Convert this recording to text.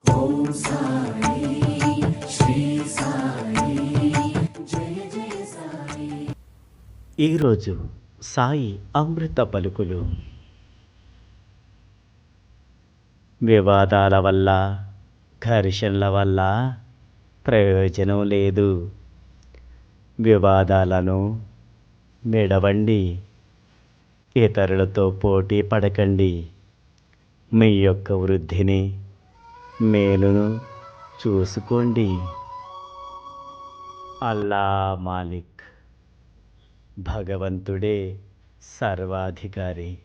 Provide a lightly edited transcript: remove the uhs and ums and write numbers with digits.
ఓం సాయి శ్రీ సాయి జయ జయ సాయి. ఈరోజు సాయి అమృత పలుకులు. వివాదాల వల్ల, ఘర్షణల వల్ల ప్రయోజనం లేదు. వివాదాలను విడవండి. ఇతరులతో పోటీ పడకండి. మీ యొక్క వృద్ధిని, మేలును చూసుకోండి. అల్లా మాలిక్, భగవంతుడే సర్వాధికారి.